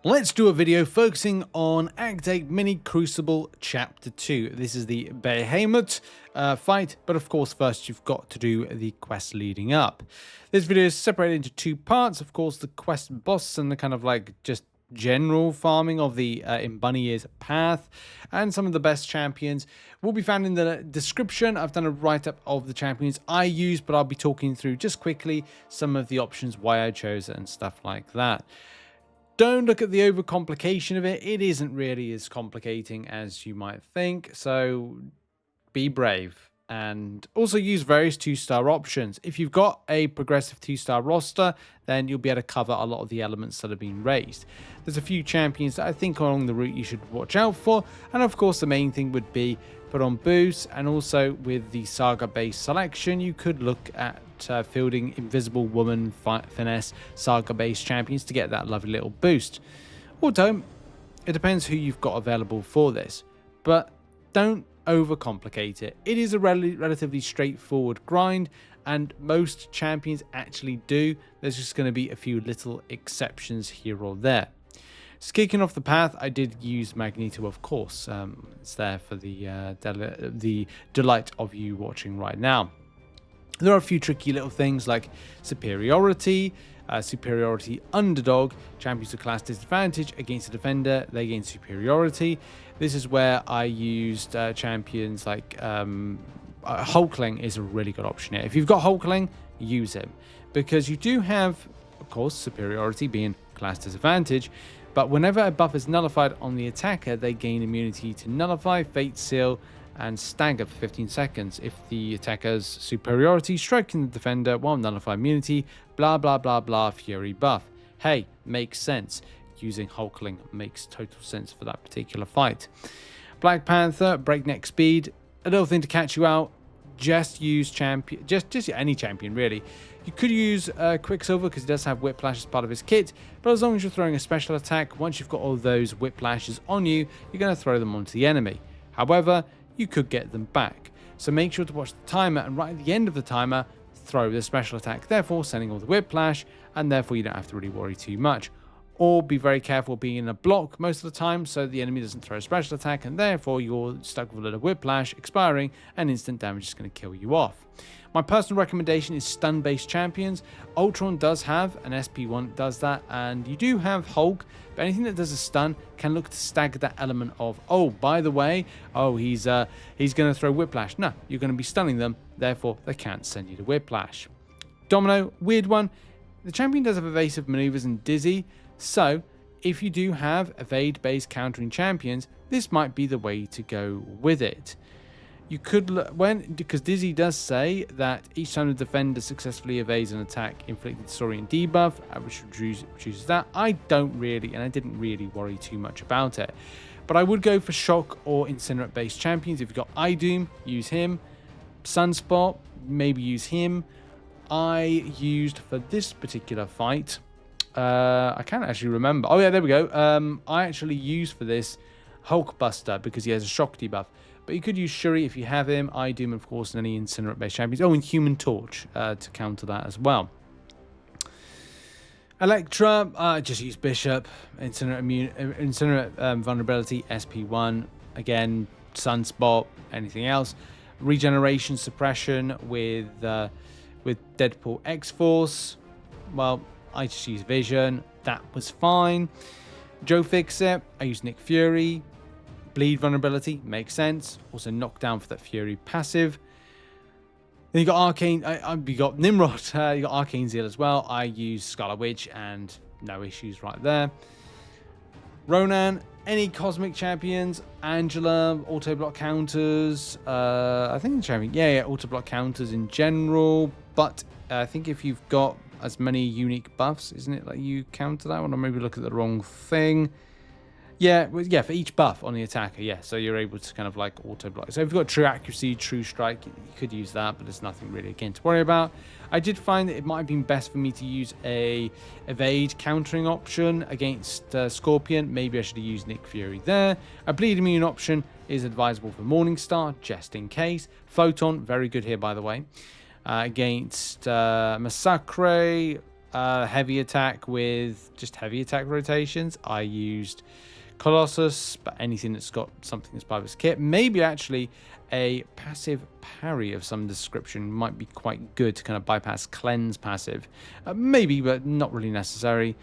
Let's do a video focusing on Act 8 Mini Crucible Chapter 2. This is the Bahamet fight, but of course first you've got to do the quest leading up. This video is separated into two parts, of course the quest boss and the kind of like just general farming of the in Bunny Ears path, and some of the best champions will be found in the description. I've done a write-up of the champions I use, but I'll be talking through just quickly some of the options, why I chose it and stuff like that. Don't look at the overcomplication of it. It isn't really as complicating as you might think, so be brave. And also use various 2-star options. If you've got a progressive 2-star roster, then you'll be able to cover a lot of the elements that have been raised. There's a few champions that I think along the route you should watch out for, and of course the main thing would be put on boost, and also with the saga based selection you could look at fielding Invisible Woman, Finesse, saga based champions to get that lovely little boost. Or don't. It depends who you've got available for this, but don't overcomplicate it. It is a relatively straightforward grind, and most champions actually do. There's just going to be a few little exceptions here or there. So kicking off the path, I did use Magneto, of course. It's there for the delight of you watching right now. There are a few tricky little things like superiority, superiority underdog. Champions of class disadvantage against a defender, they gain superiority. This is where I used champions like Hulkling is a really good option here. If you've got Hulkling, use him, because you do have, of course, superiority being class disadvantage, but whenever a buff is nullified on the attacker, they gain immunity to nullify, fate seal, and stagger for 15 seconds. If the attacker's superiority striking the defender while nullify immunity, blah blah blah blah, fury buff. Hey, makes sense. Using Hulkling makes total sense for that particular fight. Black Panther, breakneck speed. A little thing to catch you out, just use champion, just any champion really. You could use Quicksilver because he does have whiplash as part of his kit, but as long as you're throwing a special attack, once you've got all those whiplashes on you, you're going to throw them onto the enemy. However, you could get them back, so make sure to watch the timer, and right at the end of the timer throw the special attack, therefore sending all the whiplash, and therefore you don't have to really worry too much. Or be very careful being in a block most of the time so the enemy doesn't throw a special attack, and therefore you're stuck with a little whiplash expiring and instant damage is going to kill you off. My personal recommendation is stun based champions. Ultron does have an SP1 that does that, and you do have Hulk, but anything that does a stun can look to stagger that element of, oh, by the way, oh, he's going to throw whiplash. No, you're going to be stunning them, therefore they can't send you the whiplash. Domino, weird one. The champion does have evasive maneuvers and dizzy, so if you do have evade based countering champions, this might be the way to go with it. You could because Dizzy does say that each time the defender successfully evades an attack inflicted Saurian debuff, which reduces that. I don't really, and I didn't really worry too much about it, but I would go for shock or incinerate based champions. If you've got Idoom, use him. Sunspot, maybe use him. I used for this particular fight, I can't actually remember. Oh yeah, there we go. I actually used for this Hulkbuster because he has a shock debuff. But you could use Shuri if you have him, Idoom, of course, and any incinerate-based champions. Oh, and Human Torch to counter that as well. Elektra, just use Bishop. Incinerate vulnerability, SP1. Again, Sunspot, anything else. Regeneration suppression with Deadpool X-Force. Well, I just use Vision. That was fine. Joe Fixit, I use Nick Fury. Bleed vulnerability, makes sense. Also knockdown for that Fury passive. Then you got Arcane, you got Nimrod, you got Arcane Zeal as well. I use Scarlet Witch and no issues right there. Ronan, any cosmic champions, Angela, auto-block counters. I think the champion, yeah, auto-block counters in general. But I think if you've got as many unique buffs, isn't it like you counter that one? Or maybe look at the wrong thing. Yeah, for each buff on the attacker, yeah. So you're able to kind of like auto-block. So if you've got true accuracy, true strike, you could use that, but there's nothing really again to worry about. I did find that it might have been best for me to use a evade countering option against Scorpion. Maybe I should have used Nick Fury there. A bleed immune option is advisable for Morningstar, just in case. Photon, very good here, by the way. Against Masacre, heavy attack with just heavy attack rotations. I used Colossus, but anything that's got something that's part of his kit. Maybe actually a passive parry of some description might be quite good to kind of bypass cleanse passive. Maybe, but not really necessary.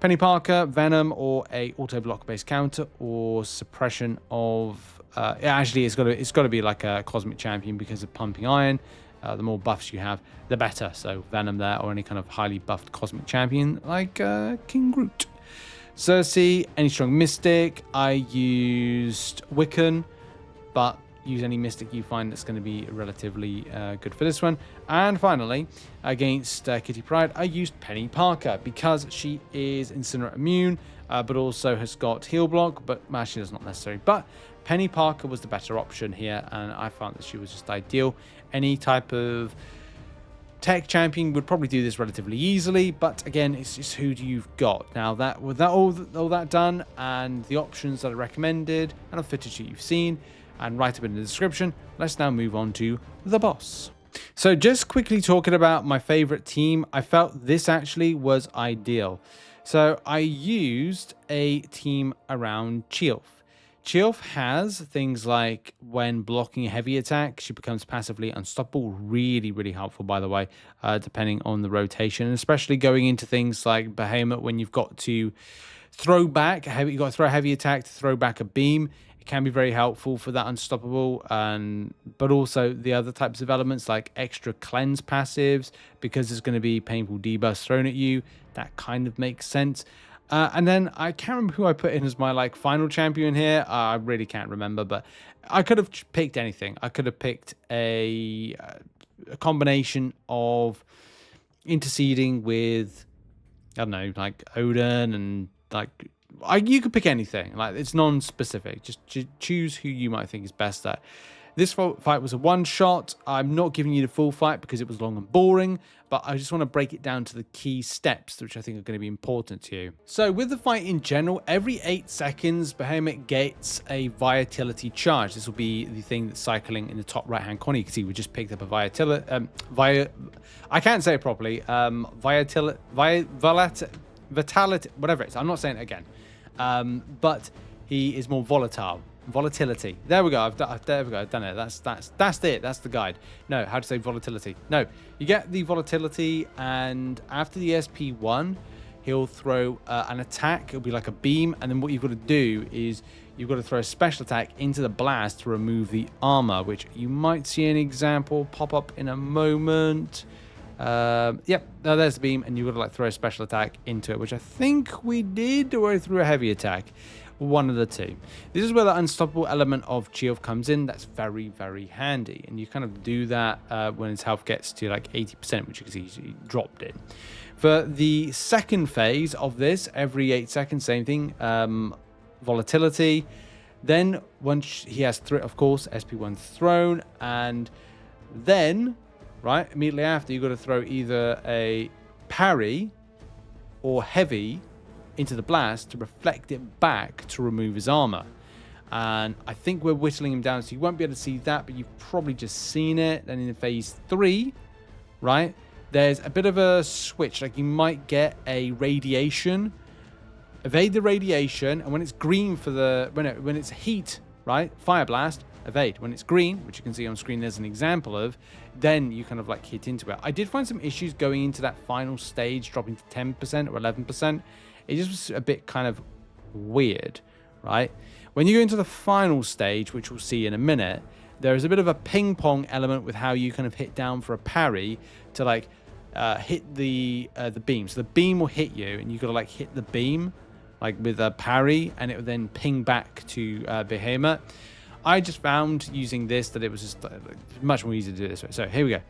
Peni Parker, Venom, or a auto block based counter, or suppression of. Actually, it's got to be like a cosmic champion because of pumping iron. The more buffs you have, the better. So Venom there, or any kind of highly buffed cosmic champion like King Groot. Sersei, any strong mystic. I used Wiccan, but use any mystic you find that's going to be relatively good for this one. And finally, against Kitty Pryde, I used Peni Parker because she is incinerate immune, but also has got heal block, but actually that's not necessary. But Peni Parker was the better option here, and I found that she was just ideal. Any type of tech champion would probably do this relatively easily, but again, it's just who you've got. Now, that with that all that done, and the options that I recommended, and a footage that you've seen, and right up in the description, let's now move on to the boss. So just quickly talking about my favorite team, I felt this actually was ideal. So I used a team around Cheelth. Cheelth has things like when blocking a heavy attack, she becomes passively unstoppable. Really, really helpful, by the way, depending on the rotation, and especially going into things like Bahamet when you've got to throw back a heavy, you've got to throw a heavy attack to throw back a beam. It can be very helpful for that unstoppable, but also the other types of elements like extra cleanse passives, because there's going to be painful debuffs thrown at you. That kind of makes sense. And then I can't remember who I put in as my final champion here. I really can't remember, but I could have picked anything. I could have picked a combination of interceding with, I don't know, like Odin, and you could pick anything. Like, it's non-specific. Just choose who you might think is best at. This fight was a one-shot. I'm not giving you the full fight because it was long and boring, but I just want to break it down to the key steps, which I think are going to be important to you. So with the fight in general, every 8 seconds, Bahamet gets a volatility charge. This will be the thing that's cycling in the top right-hand corner. You can see we just picked up a volatility. I can't say it properly. Vitality, whatever it is. I'm not saying it again. But he is more volatile. Volatility. There we go. There we go. I've done it. That's it. That's the guide. No, how to say volatility. No, you get the volatility, and after the SP1, he'll throw an attack. It'll be like a beam, and then what you've got to do is you've got to throw a special attack into the blast to remove the armor, which you might see an example pop up in a moment. Yep, there's the beam, and you've got to throw a special attack into it, which I think we did, or I threw a heavy attack. One of the two. This is where the unstoppable element of Cheelth comes in. That's very, very handy, and you kind of do that when his health gets to 80%, which you can see he dropped in. For the second phase of this, every 8 seconds, same thing, volatility. Then once he has, of course, SP1 thrown, and then immediately after, you've got to throw either a parry or heavy into the blast to reflect it back to remove his armor. And I think we're whittling him down, so you won't be able to see that, but you've probably just seen it. Then in phase 3, there's a bit of a switch. You might get a radiation, evade the radiation, and when it's green for the when it's heat, fire blast, evade. When it's green, which you can see on screen, there's an example of, then you kind of hit into it. I did find some issues going into that final stage, dropping to 10% or 11%. It just was a bit kind of weird, When you go into the final stage, which we'll see in a minute, there is a bit of a ping pong element with how you kind of hit down for a parry to hit the beam. So the beam will hit you, and you've got to hit the beam with a parry, and it will then ping back to Bahamet. I just found using this that it was just much more easy to do it this way. So here we go.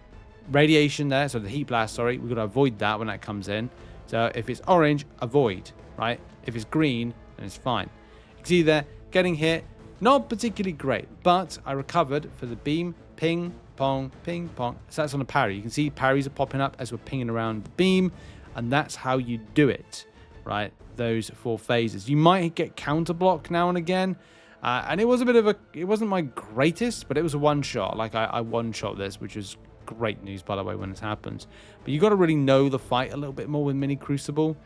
Radiation there, so the heat blast, sorry. We've got to avoid that when that comes in. So if it's orange, avoid, If it's green, then it's fine. You can see there, getting hit, not particularly great, but I recovered for the beam, ping, pong, ping, pong. So that's on a parry. You can see parries are popping up as we're pinging around the beam, and that's how you do it, Those 4 phases. You might get counter block now and again, and it was a bit of it wasn't my greatest, but it was a one-shot. I one-shot this, which was great news, by the way, when this happens. But you got to really know the fight a little bit more with Mini Crucible.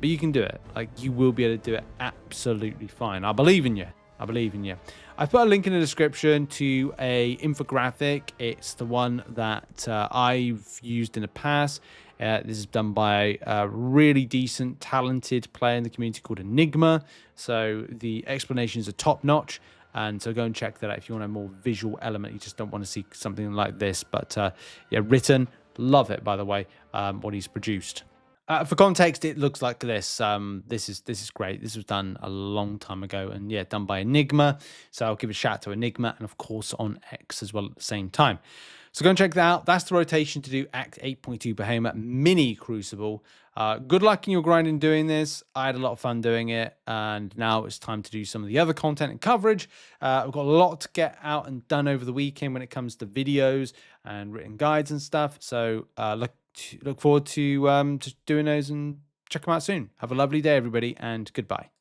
But you can do it. Like, you will be able to do it absolutely fine. I believe in you. I believe in you. I put a link in the description to a infographic. It's the one that I've used in the past. This is done by a really decent, talented player in the community called Enigma. So the explanations are top notch. And so go and check that out if you want a more visual element. You just don't want to see something like this. But yeah, written. Love it, by the way, what he's produced. For context, it looks like this. This is great. This was done a long time ago, and yeah, done by Enigma. So I'll give a shout out to Enigma, and of course on X as well at the same time. So go and check that out. That's the rotation to do Act 8.2 Bahamet Mini Crucible. Good luck in your grinding doing this. I had a lot of fun doing it, and now it's time to do some of the other content and coverage. We've got a lot to get out and done over the weekend when it comes to videos and written guides and stuff. So look forward to doing those and check them out soon. Have a lovely day, everybody, and goodbye.